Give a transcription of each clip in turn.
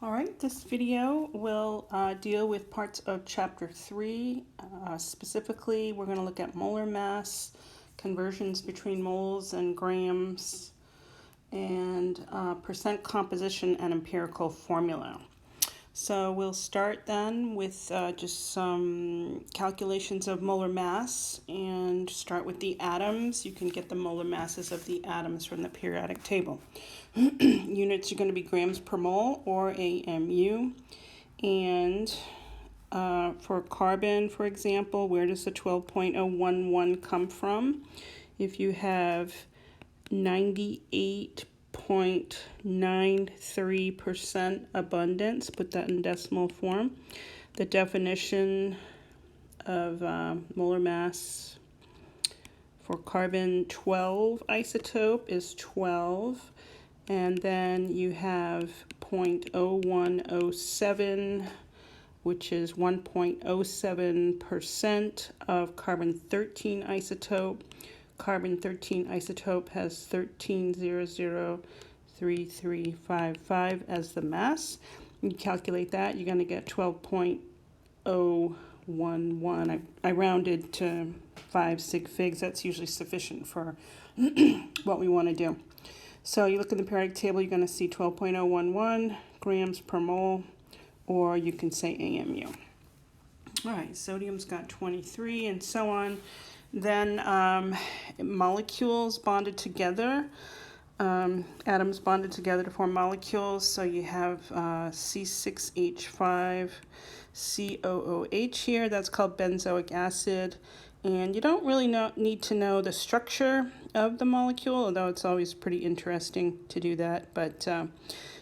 All right, this video will deal with parts of chapter 3. Specifically, we're going to look at molar mass, conversions between moles and grams, and percent composition and empirical formula. So we'll start then with just some calculations of molar mass and start with the atoms. You can get the molar masses of the atoms from the periodic table. Units are going to be grams per mole or AMU. And for carbon, for example, where does the 12.011 come from? If you have 98.93% abundance, put that in decimal form. The definition of molar mass for carbon 12 isotope is 12. And then you have 0.0107, which is 1.07% of carbon 13 isotope. Carbon 13 isotope has 13003355 as the mass. You calculate that, you're going to get 12.011. I rounded to 5 sig figs. That's usually sufficient for what we want to do. So you look in the periodic table, you're going to see 12.011 grams per mole, or you can say AMU. All right, sodium's got 23 and so on. Then molecules bonded together, atoms bonded together to form molecules. So you have C6H5 COOH here. That's called benzoic acid. And you don't really need to know the structure of the molecule, although it's always pretty interesting to do that. But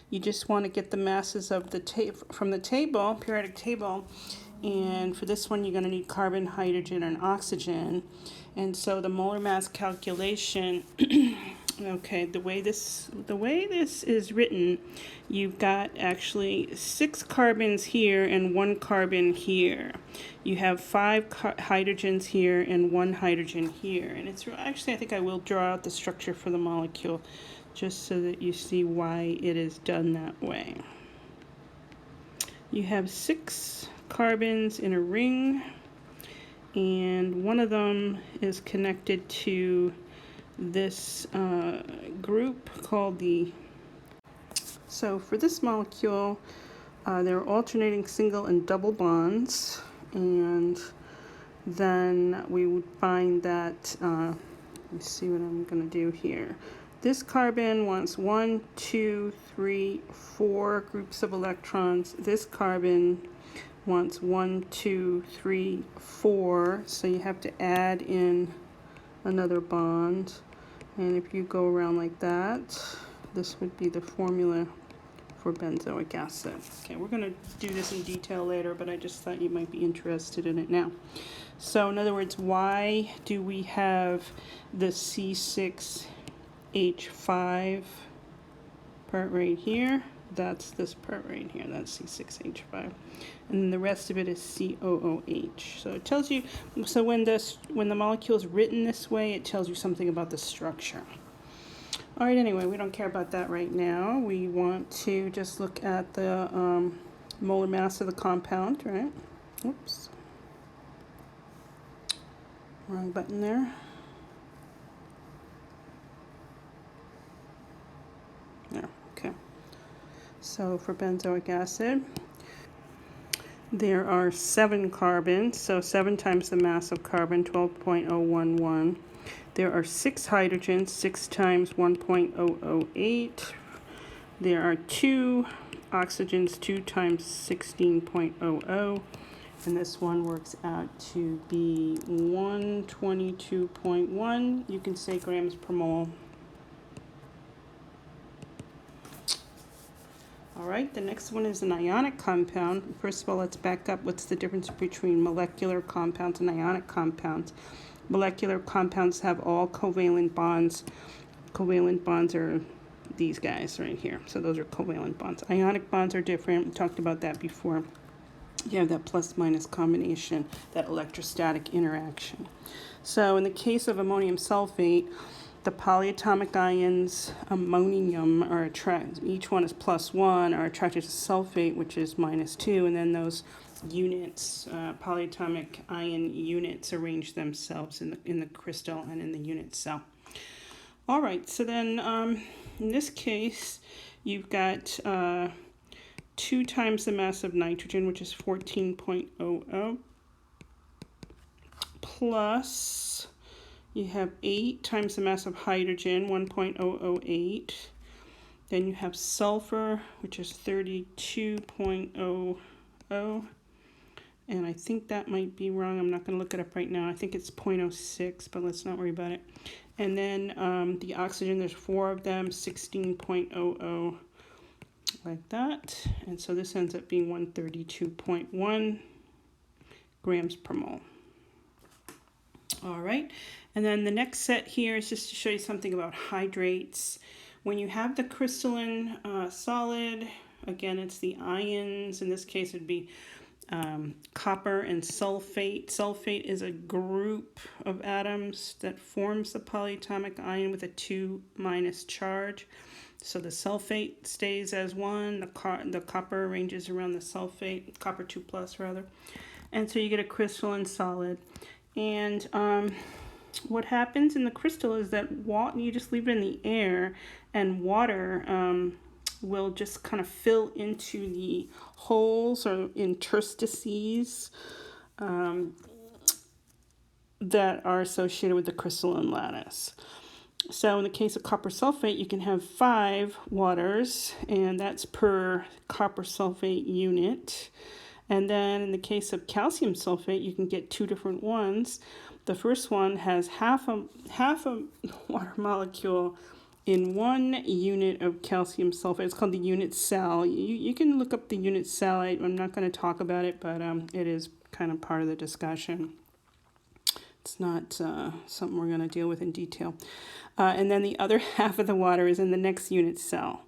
you just want to get the masses of the from the table, periodic table. And for this one, you're going to need carbon, hydrogen, and oxygen. And so the molar mass calculation, okay, the way this is written, you've got actually 6 carbons here and 1 carbon here. You have 5 hydrogens here and 1 hydrogen here. And it's actually, I think I will draw out the structure for the molecule just so that you see why it is done that way. You have 6 carbons in a ring, and one of them is connected to this group called the... So for this molecule, there are alternating single and double bonds, and then we would find that, let me see what I'm going to do here. This carbon wants 1, 2, 3, 4 groups of electrons. This carbon wants 1, 2, 3, 4. So you have to add in another bond. And if you go around like that, this would be the formula for benzoic acid. Okay, we're going to do this in detail later, but I just thought you might be interested in it now. So in other words, why do we have the C6H5 part right here? That's this part right here. That's C6H5. And then the rest of it is COOH. So it tells you, so when the molecule is written this way, it tells you something about the structure. All right, anyway, we don't care about that right now. We want to just look at the molar mass of the compound, right? Oops. Wrong button there. There, okay. So for benzoic acid, there are 7 carbons, so 7 times the mass of carbon, 12.011. There are 6 hydrogens, 6 times 1.008. There are 2 oxygens, 2 times 16.00. And this one works out to be 122.1. You can say grams per mole. All right, the next one is an ionic compound. First of all, let's back up. What's the difference between molecular compounds and ionic compounds? Molecular compounds have all covalent bonds. Covalent bonds are these guys right here. So those are covalent bonds. Ionic bonds are different. We talked about that before. You have that plus-minus combination, that electrostatic interaction. So in the case of ammonium sulfate, the polyatomic ions ammonium are each one is +1, are attracted to sulfate, which is -2, and then those units, polyatomic ion units, arrange themselves in the crystal and in the unit cell. All right, so then in this case, you've got 2 times the mass of nitrogen, which is 14.00, plus you have 8 times the mass of hydrogen, 1.008. Then you have sulfur, which is 32.00. And I think that might be wrong. I'm not going to look it up right now. I think it's 0.06, but let's not worry about it. And then the oxygen, there's 4 of them, 16.00, like that. And so this ends up being 132.1 grams per mole. All right. And then the next set here is just to show you something about hydrates. When you have the crystalline solid, again, it's the ions. In this case, it would be copper and sulfate. Sulfate is a group of atoms that forms the polyatomic ion with a 2- charge. So the sulfate stays as 1, the copper arranges around the sulfate, copper 2+ rather. And so you get a crystalline solid. And what happens in the crystal is that you just leave it in the air, and water will just kind of fill into the holes or interstices that are associated with the crystalline lattice. So in the case of copper sulfate, you can have 5 waters, and that's per copper sulfate unit. And then in the case of calcium sulfate, you can get 2 different ones. The first one has half a water molecule in 1 unit of calcium sulfate. It's called the unit cell. You can look up the unit cell. I'm not going to talk about it, but it is kind of part of the discussion. It's not something we're going to deal with in detail. And then the other half of the water is in the next unit cell.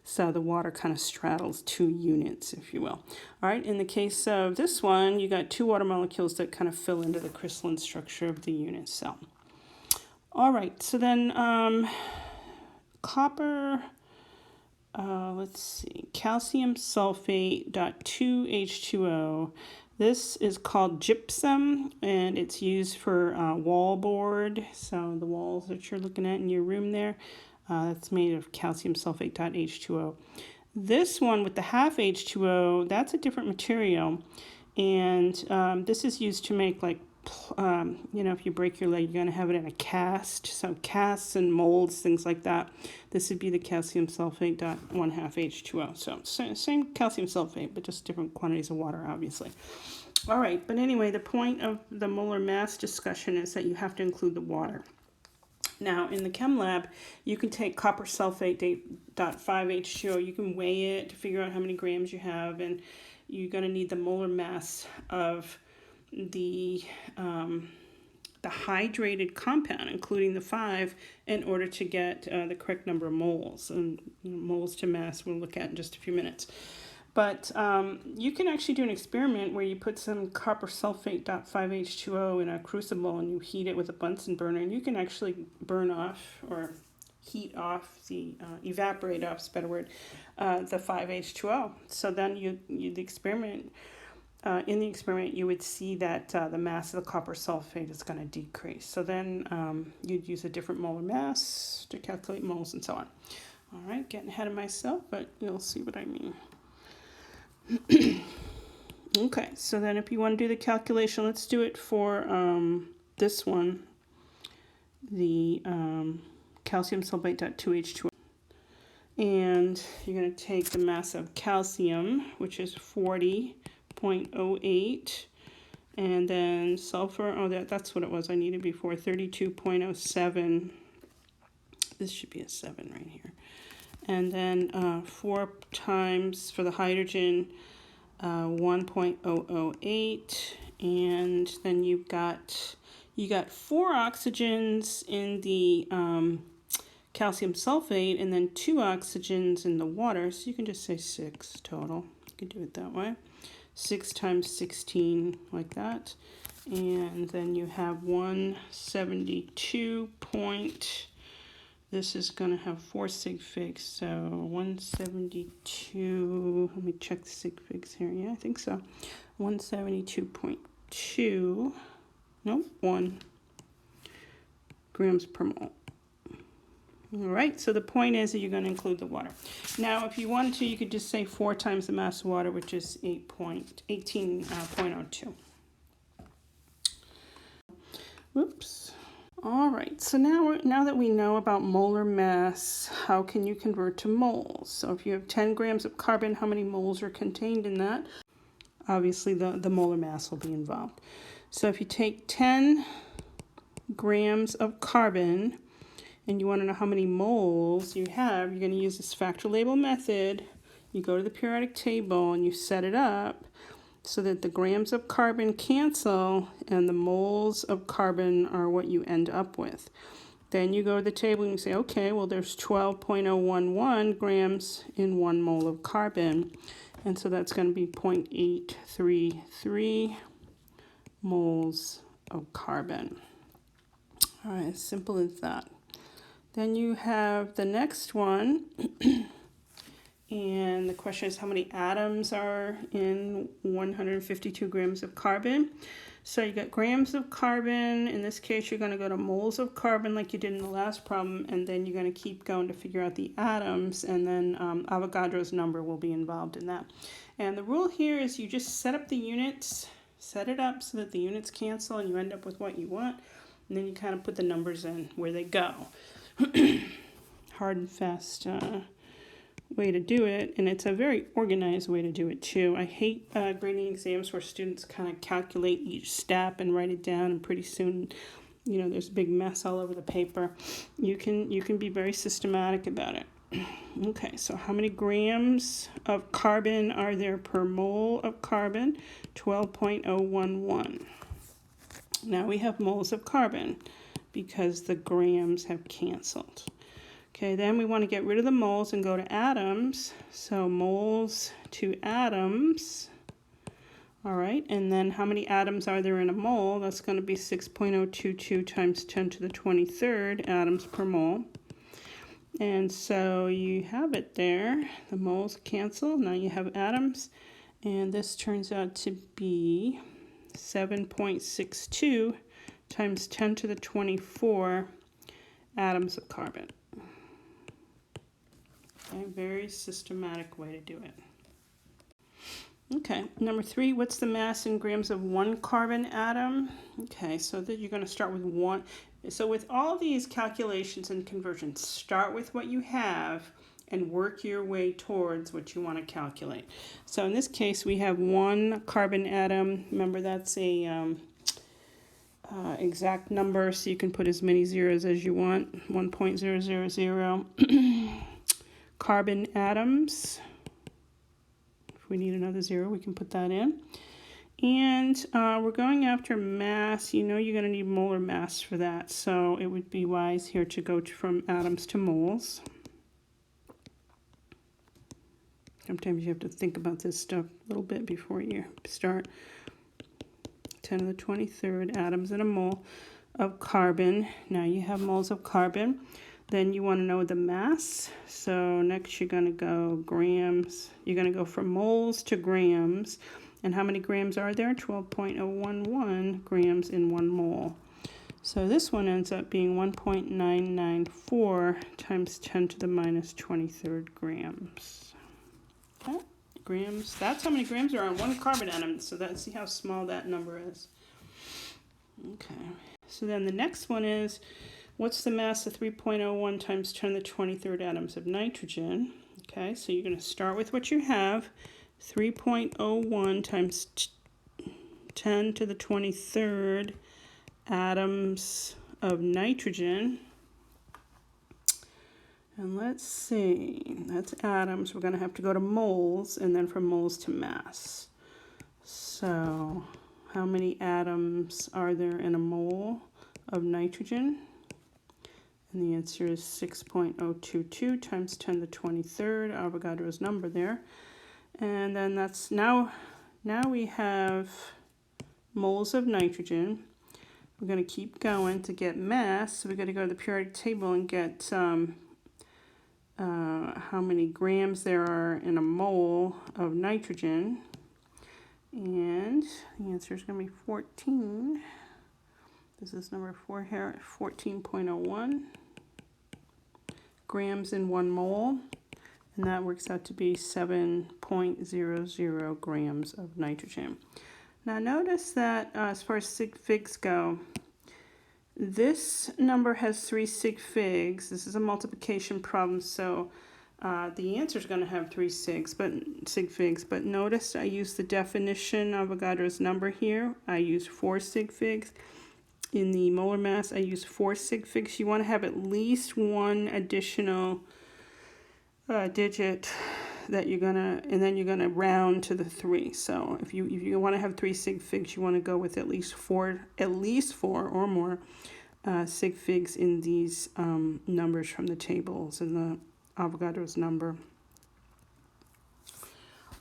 So the water kind of straddles 2 units, if you will. All right, in the case of this one, you got 2 water molecules that kind of fill into the crystalline structure of the unit cell. All right, so then copper, let's see, calcium sulfate .2H2O. This is called gypsum, and it's used for wallboard. So the walls that you're looking at in your room there, that's made of calcium sulfate .H2O. This one with the half H2O, that's a different material. And this is used to make, like, if you break your leg, you're going to have it in a cast. So casts and molds, things like that. This would be the calcium sulfate .1/2 H2O. So same calcium sulfate, but just different quantities of water, obviously. All right, but anyway, the point of the molar mass discussion is that you have to include the water. Now, in the chem lab, you can take copper sulfate .5H2O. You can weigh it to figure out how many grams you have, and you're going to need the molar mass of the hydrated compound, including the 5, in order to get the correct number of moles. And moles to mass we'll look at in just a few minutes. But you can actually do an experiment where you put some copper sulfate .5H2O in a crucible and you heat it with a Bunsen burner, and you can actually burn off or heat off evaporate off is a better word, the 5H2O. So then in the experiment, you would see that the mass of the copper sulfate is going to decrease. So then you'd use a different molar mass to calculate moles and so on. All right, getting ahead of myself, but you'll see what I mean. Okay, so then if you want to do the calculation, let's do it for this one, the calcium sulfate .2H2O. And you're going to take the mass of calcium, which is 40.08, and then sulfur, that's what it was I needed before, 32.07. This should be a 7 right here. And then 4 times for the hydrogen, 1.008, and then you got 4 oxygens in the calcium sulfate, and then 2 oxygens in the water. So you can just say 6 total. You can do it that way. 6 times 16, like that. And then you have 172.0 this is going to have 4 sig figs, so 172, let me check the sig figs here, yeah, I think so, 172.2, nope, 1 grams per mole. All right, so the point is that you're going to include the water. Now, if you wanted to, you could just say 4 times the mass of water, which is 18.02. Whoops. All right, so now that we know about molar mass, how can you convert to moles? So if you have 10 grams of carbon, how many moles are contained in that? Obviously, the molar mass will be involved. So if you take 10 grams of carbon, and you want to know how many moles you have, you're going to use this factor label method. You go to the periodic table and you set it up so that the grams of carbon cancel and the moles of carbon are what you end up with. Then you go to the table and you say, okay, well, there's 12.011 grams in 1 mole of carbon. And so that's going to be 0.833 moles of carbon. All right, as simple as that. Then you have the next one, and the question is how many atoms are in 152 grams of carbon. So you got grams of carbon. In this case, you're going to go to moles of carbon like you did in the last problem, and then you're going to keep going to figure out the atoms, and then Avogadro's number will be involved in that. And the rule here is you just set up the units, set it up so that the units cancel and you end up with what you want, and then you kind of put the numbers in where they go. Hard and fast way to do it, and it's a very organized way to do it too. I hate grading exams where students kind of calculate each step and write it down, and pretty soon, you know, there's a big mess all over the paper. You can be very systematic about it. Okay, so how many grams of carbon are there per mole of carbon? 12.011. Now we have moles of carbon because the grams have canceled. Okay, then we want to get rid of the moles and go to atoms. So moles to atoms. All right, and then how many atoms are there in a mole? That's going to be 6.022 times 10 to the 23rd atoms per mole. And so you have it there. The moles cancel. Now you have atoms. And this turns out to be 7.62 times 10 to the 24 atoms of carbon. Okay, very systematic way to do it. Okay, number 3, what's the mass in grams of 1 carbon atom? Okay, so that you're going to start with 1. So with all these calculations and conversions, start with what you have and work your way towards what you want to calculate. So in this case, we have 1 carbon atom. Remember, that's a exact number, so you can put as many zeros as you want. 1.000 carbon atoms. If we need another 0, we can put that in. And we're going after mass. You know you're going to need molar mass for that, so it would be wise here to go from atoms to moles. Sometimes you have to think about this stuff a little bit before you start. 10 to the 23rd atoms in a mole of carbon. Now you have moles of carbon. Then you want to know the mass. So next you're going to go grams. You're going to go from moles to grams. And how many grams are there? 12.011 grams in 1 mole. So this one ends up being 1.994 times 10 to the minus 23rd grams. Okay. Grams. That's how many grams are on 1 carbon atom. So see how small that number is. Okay. So then the next one is, what's the mass of 3.01 times 10 to the 23rd atoms of nitrogen? Okay, so you're going to start with what you have. 3.01 times 10 to the 23rd atoms of nitrogen. And let's see, that's atoms. We're going to have to go to moles, and then from moles to mass. So how many atoms are there in a mole of nitrogen? And the answer is 6.022 times 10 to the 23rd, Avogadro's number there. And then that's now we have moles of nitrogen. we're going to keep going to get mass. So we're going to go to the periodic table and get how many grams there are in a mole of nitrogen. And the answer is going to be 14. This is number 4 here, 14.01 grams in 1 mole. And that works out to be 7.00 grams of nitrogen. Now notice that as far as sig figs go, this number has 3 sig figs. This is a multiplication problem, so the answer is going to have 3 sig figs. But notice I use the definition of Avogadro's number here. I use 4 sig figs. In the molar mass, I use 4 sig figs. You want to have at least one additional digit that you're gonna, and then you're gonna round to the 3. So if you want to have 3 sig figs, you want to go with at least four or more sig figs in these numbers from the tables in the Avogadro's number.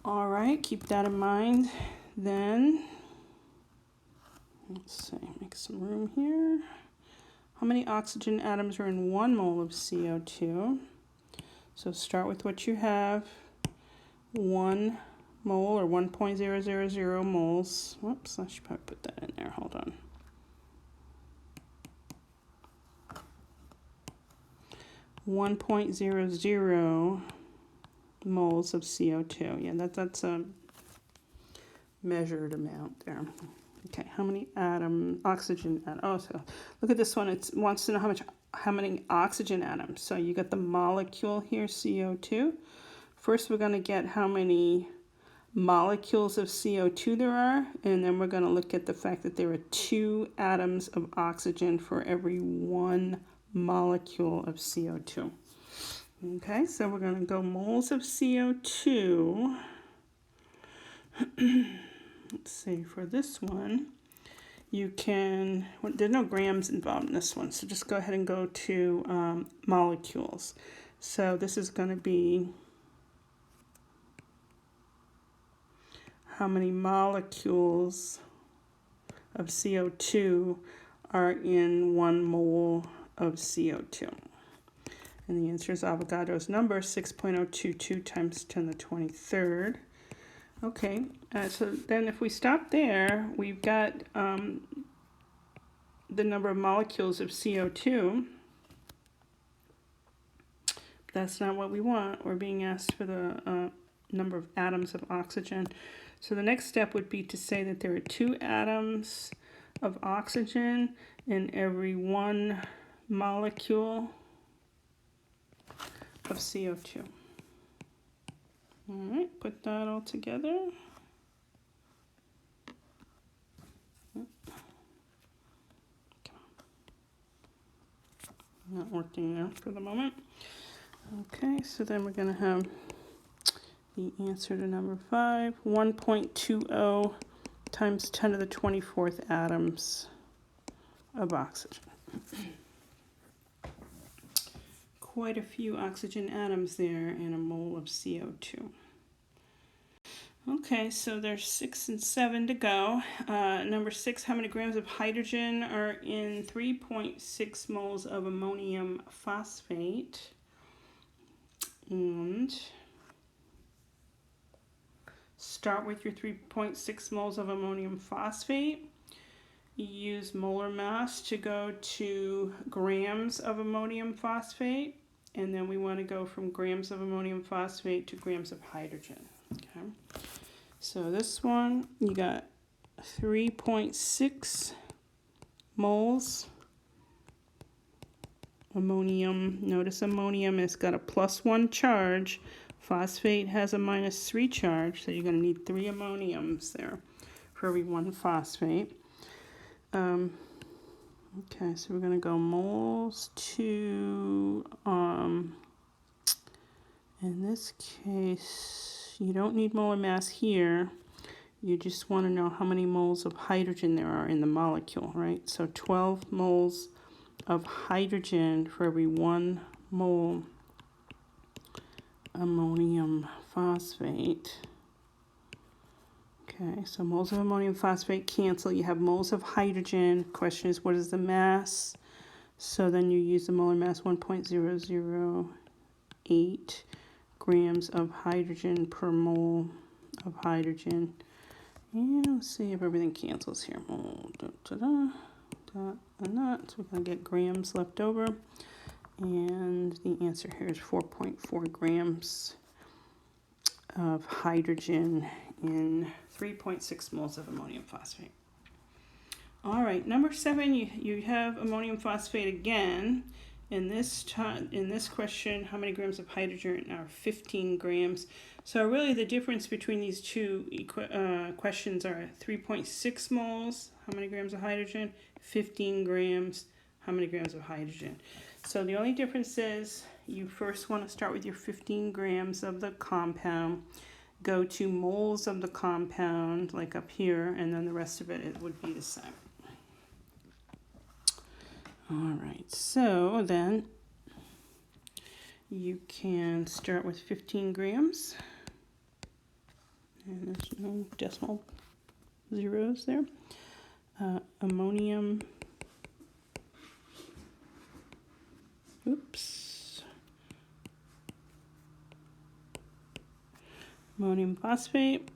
All right, keep that in mind. Then let's see, make some room here. How many oxygen atoms are in 1 mole of CO2? So start with what you have. 1 mole or 1.000 moles. Whoops, I should probably put that in there. Hold on. 1.00 moles of CO2. Yeah, that's a measured amount there. Okay, how many oxygen atoms? Oh, so look at this one. It wants to know how many oxygen atoms. So you got the molecule here, CO2. First, we're going to get how many molecules of CO2 there are, and then we're going to look at the fact that there are 2 atoms of oxygen for every 1 molecule of CO2. Okay, so we're going to go moles of CO2. Let's see, for this one, you can, well, there's no grams involved in this one, so just go ahead and go to molecules. So this is going to be how many molecules of CO2 are in 1 mole of CO2. And the answer is Avogadro's number, 6.022 times 10 to the 23rd. Okay, so then if we stop there, we've got the number of molecules of CO2. That's not what we want. We're being asked for the number of atoms of oxygen. So the next step would be to say that there are 2 atoms of oxygen in every 1 molecule of CO2. All right, put that all together. Not working now for the moment. Okay, so then we're going to have the answer to number 5, 1.20 times 10 to the 24th atoms of oxygen. Quite a few oxygen atoms there in a mole of CO2. Okay, so there's 6 and 7 to go. Number 6, how many grams of hydrogen are in 3.6 moles of ammonium phosphate? And start with your 3.6 moles of ammonium phosphate. You use molar mass to go to grams of ammonium phosphate. And then we want to go from grams of ammonium phosphate to grams of hydrogen. Okay. So this one, you got 3.6 moles ammonium. Notice ammonium has got a +1 charge. Phosphate has a -3 charge, so you're going to need 3 ammoniums there for every 1 phosphate. Okay, so we're going to go moles to, in this case, you don't need molar mass here. You just want to know how many moles of hydrogen there are in the molecule, right? So 12 moles of hydrogen for every 1 mole ammonium phosphate. Okay, so moles of ammonium phosphate cancel. You have moles of hydrogen. Question is, what is the mass? So then you use the molar mass, 1.008 grams of hydrogen per mole of hydrogen. And let's see if everything cancels here. And that. So we're going to get grams left over. And the answer here is 4.4 grams of hydrogen in 3.6 moles of ammonium phosphate. All right, number 7, you have ammonium phosphate again. In this question, how many grams of hydrogen are 15 grams? So really the difference between these two questions are 3.6 moles, how many grams of hydrogen? 15 grams, how many grams of hydrogen? So the only difference is you first want to start with your 15 grams of the compound, go to moles of the compound, like up here, and then the rest of it would be the same. All right, so then you can start with 15 grams, and there's no decimal zeros there. Ammonium phosphate,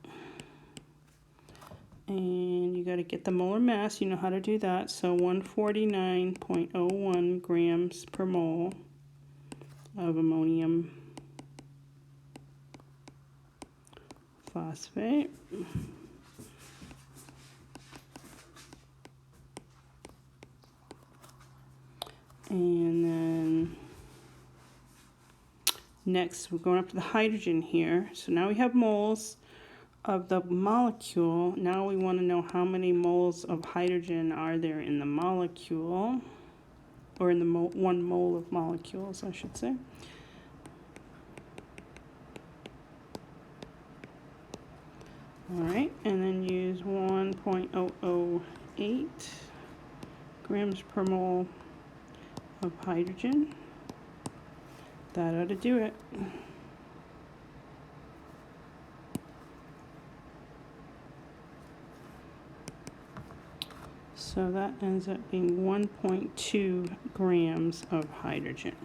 and you got to get the molar mass. You know how to do that. So 149.01 grams per mole of ammonium phosphate. And then next we're going up to the hydrogen here. So now we have moles of the molecule. Now we want to know how many moles of hydrogen are there in the molecule, or in the 1 mole of molecules, I should say. All right, and then use 1.008 grams per mole of hydrogen. That ought to do it. So that ends up being 1.2 grams of hydrogen.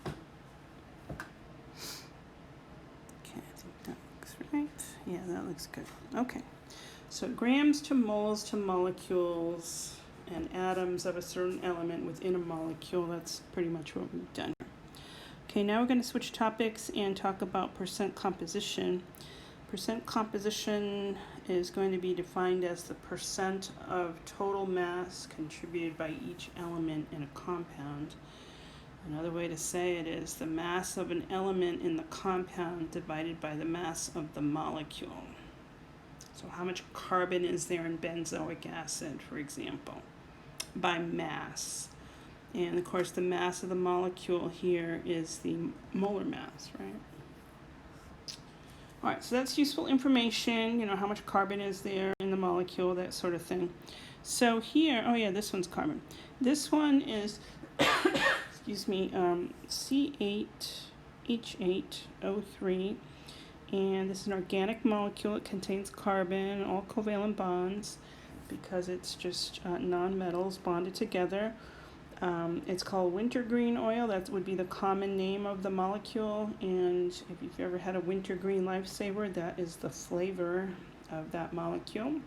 Okay, I think that looks right. Yeah, that looks good. Okay, so grams to moles to molecules and atoms of a certain element within a molecule. That's pretty much what we've done. Okay, now we're going to switch topics and talk about percent composition. Percent composition is going to be defined as the percent of total mass contributed by each element in a compound. Another way to say it is the mass of an element in the compound divided by the mass of the molecule. So how much carbon is there in benzoic acid, for example, by mass? And of course the mass of the molecule here is the molar mass, right? All right, so that's useful information, you know, how much carbon is there in the molecule, that sort of thing. So here, oh yeah, this one's carbon. This one is, excuse me, C8H8O3, and this is an organic molecule. It contains carbon, all covalent bonds, because it's just non-metals bonded together. It's called wintergreen oil. That would be the common name of the molecule. And if you've ever had a wintergreen lifesaver, that is the flavor of that molecule.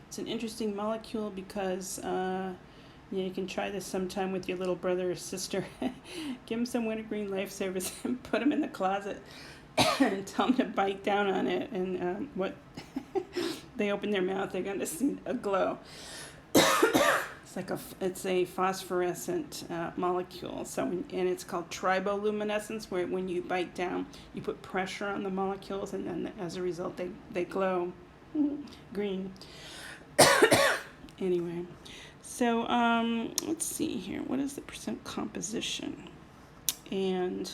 It's an interesting molecule because you can try this sometime with your little brother or sister. Give them some wintergreen lifesavers and put them in the closet and tell them to bite down on it. And what they open their mouth, they're going to see a glow. It's a phosphorescent molecule. So and it's called triboluminescence, where when you bite down, you put pressure on the molecules, and then as a result, they glow green. Anyway, so let's see here. What is the percent composition? And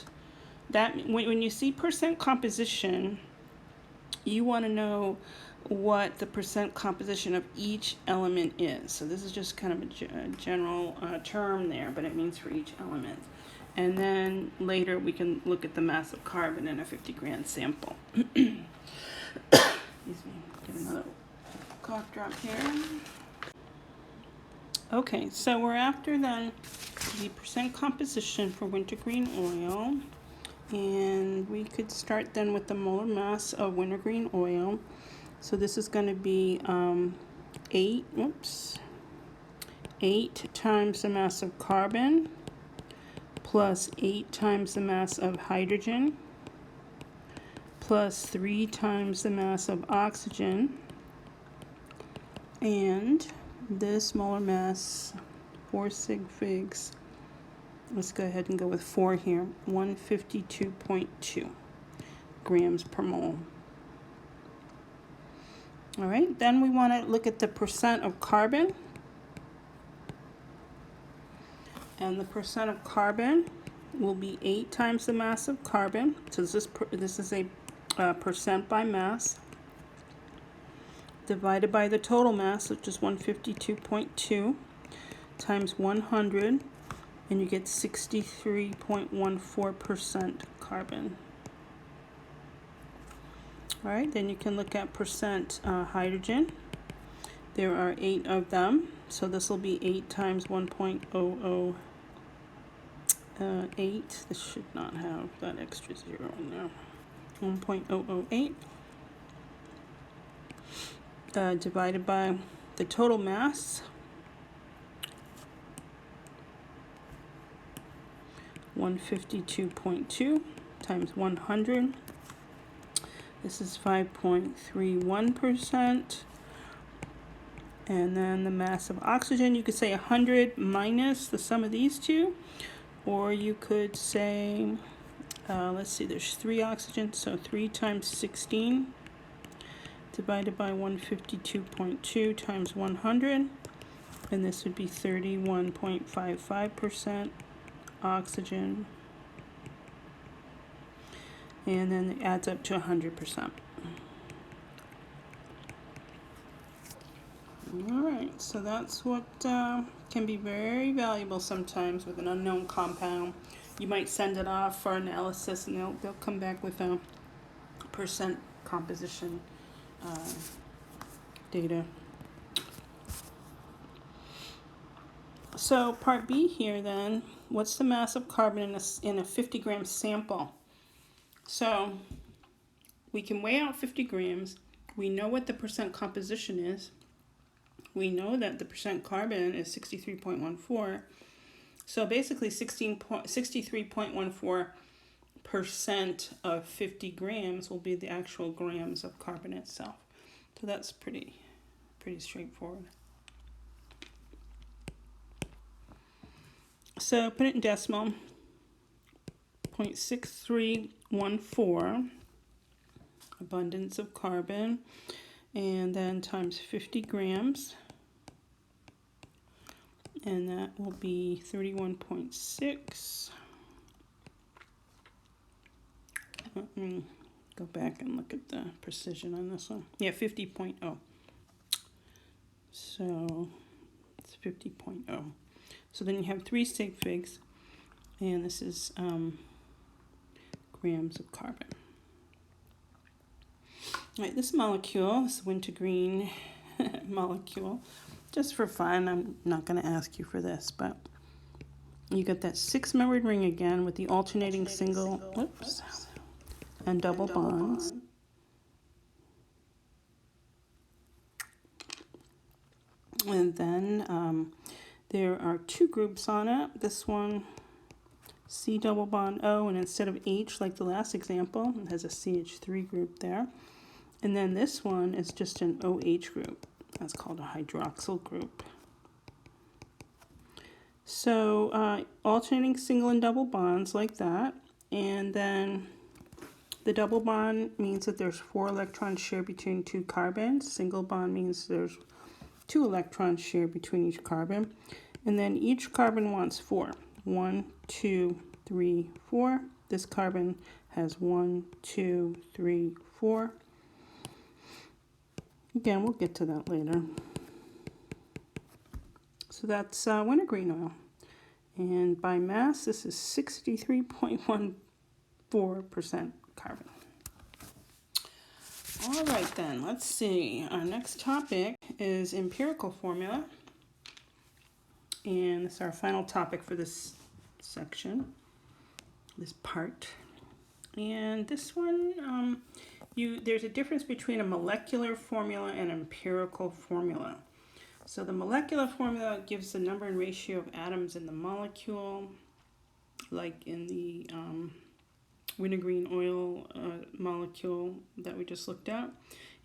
that when you see percent composition, you want to know what the percent composition of each element is. So this is just kind of a general term there, but it means for each element. And then later we can look at the mass of carbon in a 50-gram sample. Excuse me, get another cough drop here. Okay, so we're after then the percent composition for wintergreen oil. And we could start then with the molar mass of wintergreen oil. So this is going to be 8 times the mass of carbon plus 8 times the mass of hydrogen plus 3 times the mass of oxygen. And this molar mass, 4 sig figs, let's go ahead and go with 4 here, 152.2 grams per mole. All right, then we want to look at the percent of carbon. And the percent of carbon will be 8 times the mass of carbon. So this is a percent by mass, divided by the total mass, which is 152.2, times 100, and you get 63.14% carbon. All right, then you can look at percent hydrogen. There are 8 of them, so this will be 8 times 1.008. This should not have that extra 0 in there. 1.008 divided by the total mass, 152.2 times 100. This is 5.31%. And then the mass of oxygen, you could say 100 minus the sum of these two, or you could say, let's see, there's 3 oxygen, so 3 times 16 divided by 152.2 times 100, and this would be 31.55% oxygen, and then it adds up to 100%. Alright, so that's what can be very valuable sometimes with an unknown compound. You might send it off for analysis and they'll come back with a percent composition data. So part B here then, what's the mass of carbon in a 50 gram sample? So we can weigh out 50 grams. We know what the percent composition is. We know that the percent carbon is 63.14. So basically 63.14% of 50 grams will be the actual grams of carbon itself. So that's pretty straightforward. So put it in decimal, 0.6314 abundance of carbon, and then times 50 grams, and that will be 31.6. Let me go back and look at the precision on this one. Yeah, 50.0. So it's 50.0. So then you have 3 sig figs, and this is grams of carbon. All right, this molecule, this wintergreen molecule, just for fun, I'm not going to ask you for this, but you got that 6-membered ring again with the alternating single and double bonds. And then there are 2 groups on it. This one, C double bond O, and instead of H like the last example, it has a CH3 group there. And then this one is just an OH group. That's called a hydroxyl group. So alternating single and double bonds like that. And then the double bond means that there's 4 electrons shared between 2 carbons. Single bond means there's 2 electrons shared between each carbon. And then each carbon wants 4. 1, 2, 3, 4. This carbon has 1, 2, 3, 4. Again, we'll get to that later. So that's wintergreen oil. And by mass, this is 63.14% carbon. All right then, let's see. Our next topic is empirical formula. And this is our final topic for this section, this part. And this one, there's a difference between a molecular formula and an empirical formula. So the molecular formula gives the number and ratio of atoms in the molecule, like in the wintergreen oil molecule that we just looked at.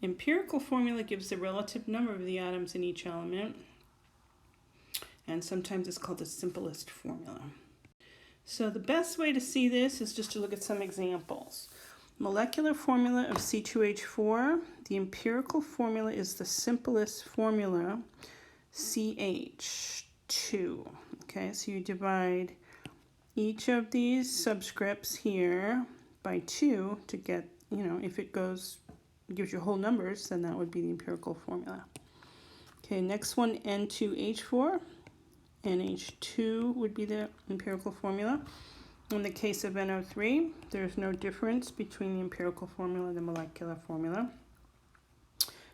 Empirical formula gives the relative number of the atoms in each element, and sometimes it's called the simplest formula. So the best way to see this is just to look at some examples. Molecular formula of C2H4, the empirical formula is the simplest formula, CH2. Okay, so you divide each of these subscripts here by 2 to get, if it gives you whole numbers, then that would be the empirical formula. Okay, next one, N2H4. NH2 would be the empirical formula. In the case of NO3, there's no difference between the empirical formula and the molecular formula.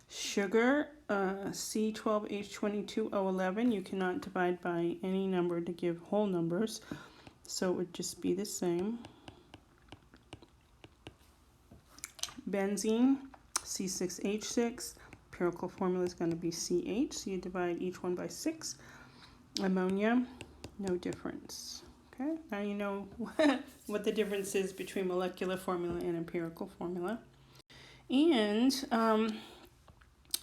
Sugar, C12H22O11, you cannot divide by any number to give whole numbers, so it would just be the same. Benzene, C6H6, empirical formula is going to be CH, so you divide each one by 6. Ammonia, no difference. Okay, now you know what the difference is between molecular formula and empirical formula. And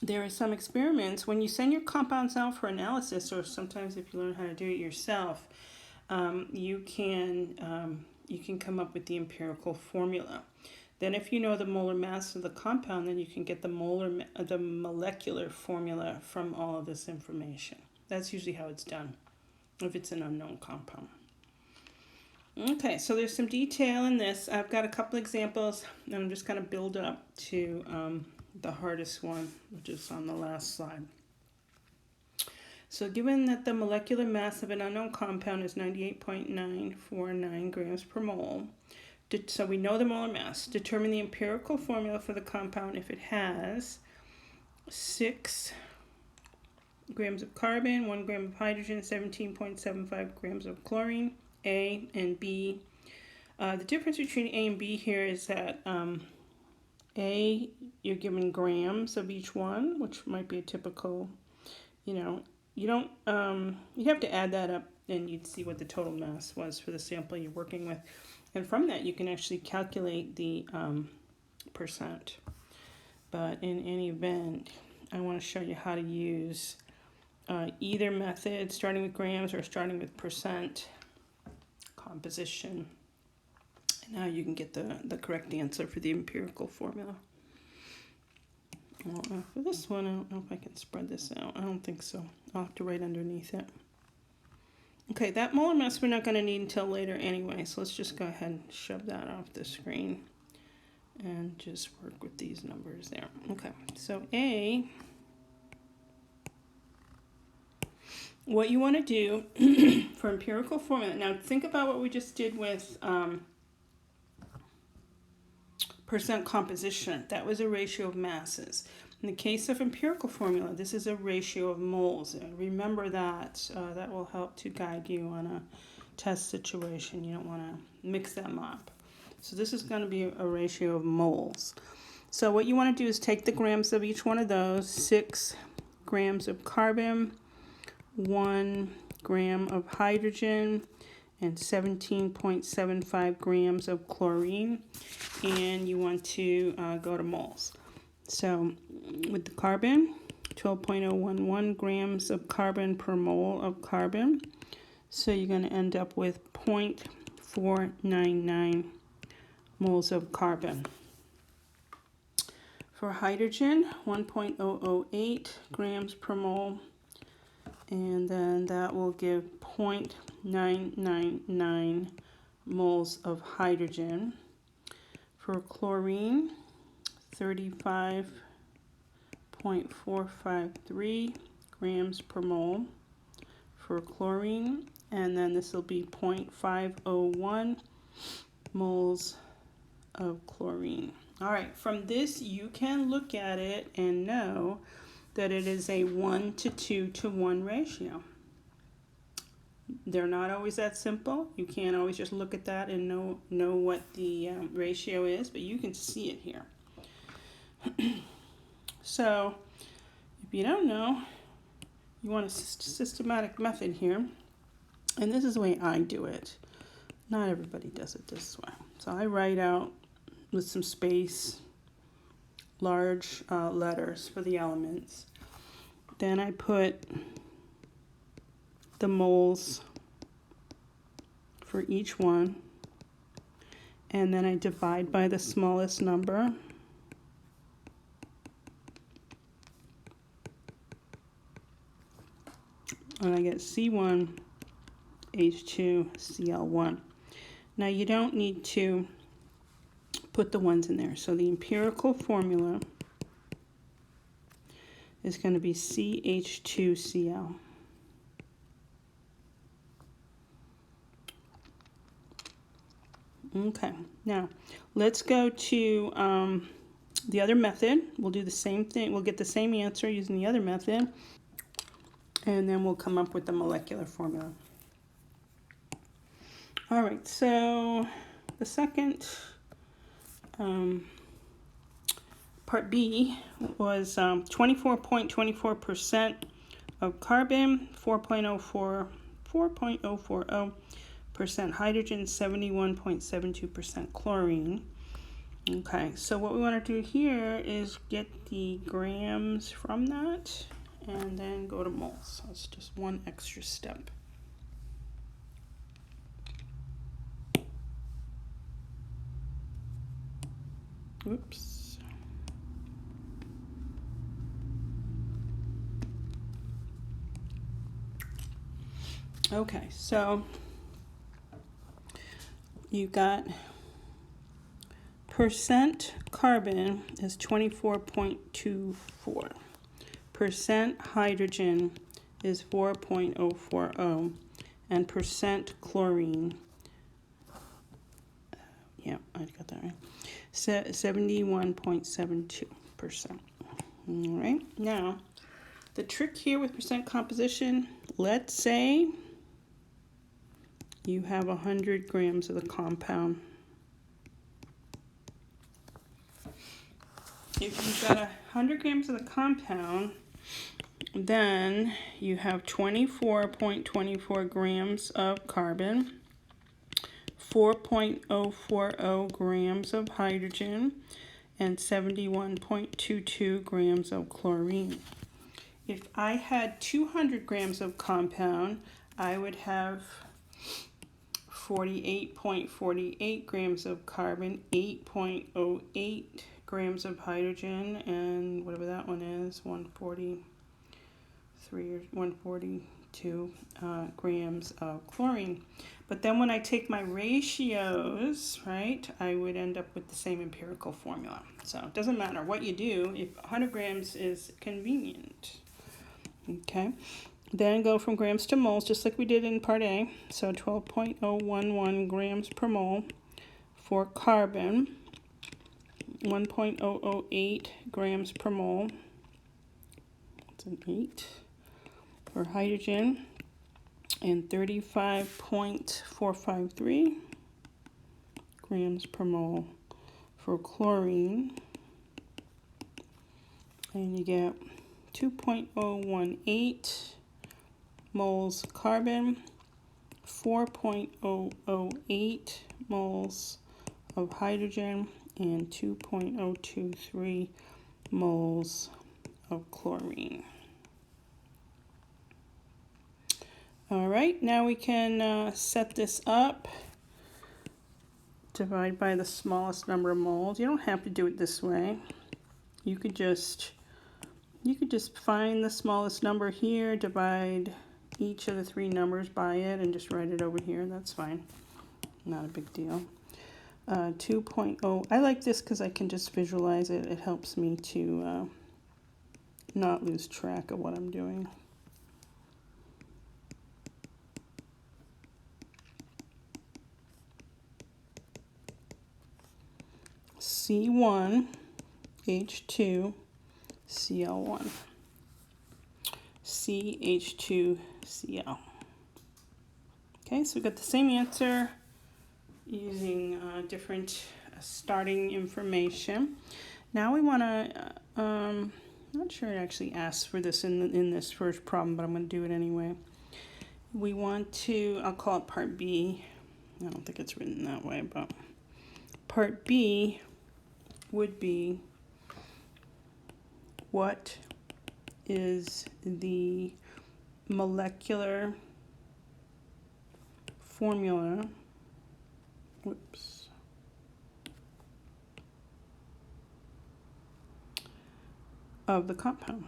there are some experiments when you send your compounds out for analysis, or sometimes if you learn how to do it yourself, you can come up with the empirical formula. Then if you know the molar mass of the compound, then you can get the molecular formula from all of this information. That's usually how it's done if it's an unknown compound. Okay, so there's some detail in this. I've got a couple examples, and I'm just going to build up to the hardest one, which is on the last slide. So given that the molecular mass of an unknown compound is 98.949 grams per mole, so we know the molar mass, determine the empirical formula for the compound if it has 6 grams of carbon, 1 gram of hydrogen, 17.75 grams of chlorine, A and B. The difference between A and B here is that A, you're given grams of each one, which might be a typical, you don't, you have to add that up and you'd see what the total mass was for the sample you're working with. And from that, you can actually calculate the percent. But in any event, I want to show you how to use either method, starting with grams or starting with percent composition. And now you can get the correct answer for the empirical formula. Well, for this one, I don't know if I can spread this out. I don't think so. I'll have to write underneath it. Okay, that molar mass we're not going to need until later anyway, so let's just go ahead and shove that off the screen and just work with these numbers there. Okay, so A, what you want to do for empirical formula, now think about what we just did with percent composition. That was a ratio of masses. In the case of empirical formula, this is a ratio of moles. Remember that. That will help to guide you on a test situation. You don't want to mix them up. So this is going to be a ratio of moles. So what you want to do is take the grams of each one of those, 6 grams of carbon, 1 gram of hydrogen, and 17.75 grams of chlorine, and you want to go to moles. So with the carbon, 12.011 grams of carbon per mole of carbon. So you're going to end up with 0.499 moles of carbon. For hydrogen, 1.008 grams per mole, and then that will give 0.999 moles of hydrogen. For chlorine, 35.453 grams per mole for chlorine, and then this will be 0.501 moles of chlorine. All right, from this you can look at it and know that it is a 1 to 2 to 1 ratio. They're not always that simple. You can't always just look at that and know what the ratio is, but you can see it here. So if you don't know, you want a systematic method here, and this is the way I do it. Not everybody does it this way. So I write out with some space large letters for the elements. Then I put the moles for each one, and then I divide by the smallest number. And I get C1, H2, Cl1. Now you don't need to put the ones in there. So the empirical formula is going to be CH2Cl. Okay, now let's go to the other method. We'll do the same thing. We'll get the same answer using the other method, and then we'll come up with the molecular formula. All right, so the second part B was 24.24% of carbon, 4.040% hydrogen, 71.72% chlorine. Okay, so what we want to do here is get the grams from that and then go to moles. So it's just one extra step. Oops. Okay, so you got percent carbon is 24.24. Percent hydrogen is 4.040, and percent chlorine, yeah, I got that right, 71.72%. All right, now the trick here with percent composition, let's say you have 100 grams of the compound. If you've got 100 grams of the compound, then you have 24.24 grams of carbon, 4.040 grams of hydrogen, and 71.22 grams of chlorine. If I had 200 grams of compound, I would have 48.48 grams of carbon, 8.08 grams of hydrogen, and whatever that one is, 143 or 142 grams of chlorine. But then when I take my ratios, right, I would end up with the same empirical formula. So it doesn't matter what you do if 100 grams is convenient. Okay, then go from grams to moles, just like we did in part A. So 12.011 grams per mole for carbon, 1.008 grams per mole, that's an 8, for hydrogen, and 35.453 grams per mole for chlorine, and you get 2.018 moles carbon, 4.008 moles of hydrogen, and 2.023 moles of chlorine. All right, now we can set this up. Divide by the smallest number of moles. You don't have to do it this way. You could just find the smallest number here, divide each of the three numbers by it, and just write it over here. That's fine. Not a big deal. 2.0. I like this because I can just visualize it. It helps me to not lose track of what I'm doing. C1H2Cl1, CH2Cl. Okay, so we got the same answer using different starting information. Now we want to, not sure it actually asks for this in this first problem, but I'm going to do it anyway. We want to, I'll call it part B. I don't think it's written that way, but part B would be, what is the molecular formula, of the compound?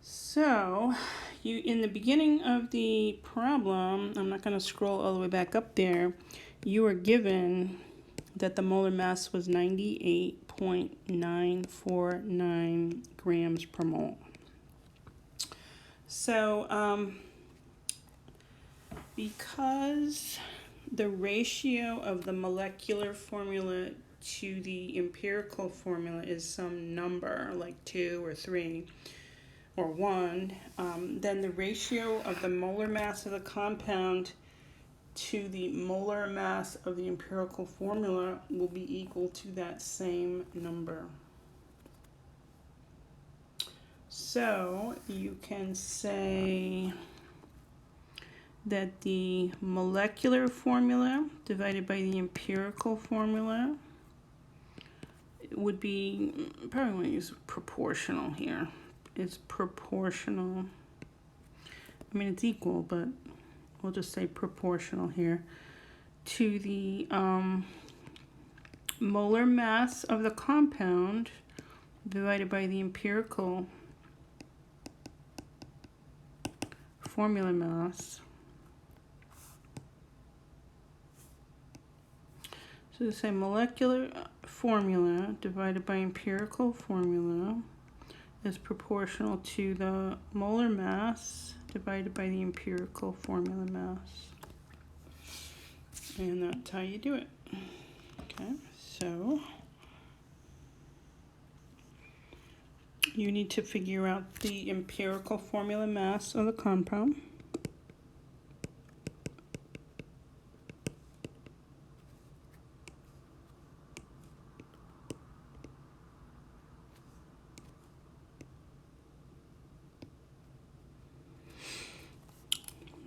So in the beginning of the problem, I'm not going to scroll all the way back up there, you were given that the molar mass was 98.949 grams per mole. So because the ratio of the molecular formula to the empirical formula is some number, like 2 or 3 or 1, then the ratio of the molar mass of the compound to the molar mass of the empirical formula will be equal to that same number. So you can say that the molecular formula divided by the empirical formula would be, probably want to use proportional here. It's proportional. I mean, it's equal, but we'll just say proportional here to the molar mass of the compound divided by the empirical formula mass. So the same molecular formula divided by empirical formula is proportional to the molar mass divided by the empirical formula mass. And that's how you do it. Okay, so you need to figure out the empirical formula mass of the compound.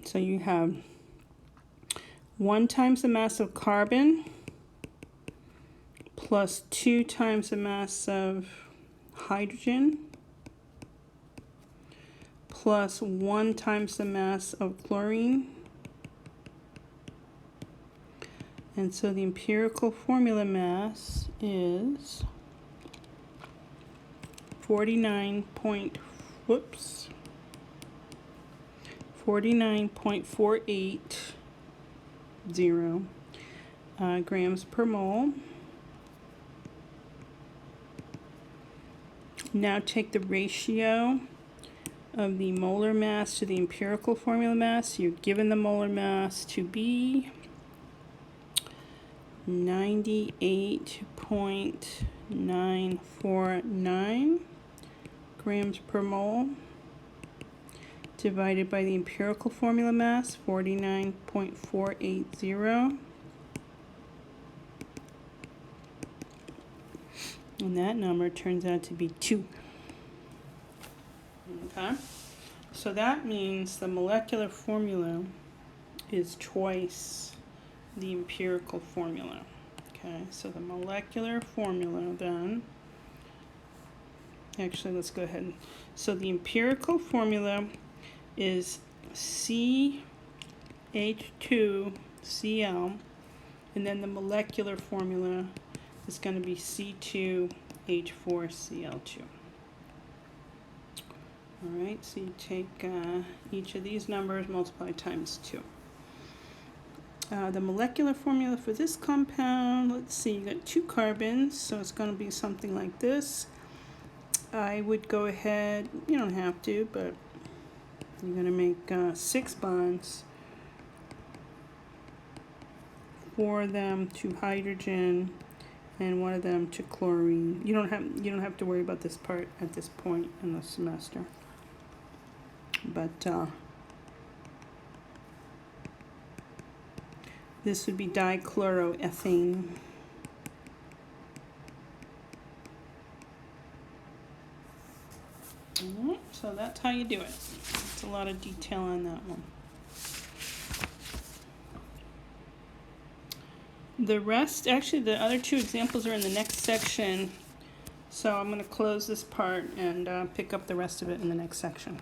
So you have 1 times the mass of carbon plus 2 times the mass of hydrogen plus 1 times the mass of chlorine. And so the empirical formula mass is 49.480 grams per mole. Now take the ratio of the molar mass to the empirical formula mass. You're given the molar mass to be 98.949 grams per mole divided by the empirical formula mass, 49.480. And that number turns out to be 2. Okay, so that means the molecular formula is twice the empirical formula. Okay, so the molecular formula then, actually let's go ahead. So the empirical formula is CH2Cl, and then the molecular formula is going to be C2H4Cl2. All right, so you take each of these numbers, multiply times 2. The molecular formula for this compound, let's see, you got 2 carbons, so it's going to be something like this. I would go ahead, you don't have to, but You're going to make 6 bonds, 4 of them to hydrogen, and 1 of them to chlorine. You don't have to worry about this part at this point in the semester. But this would be dichloroethane. Alright, so that's how you do it. It's a lot of detail on that one. The rest, actually the other 2 examples are in the next section, so I'm going to close this part and pick up the rest of it in the next section.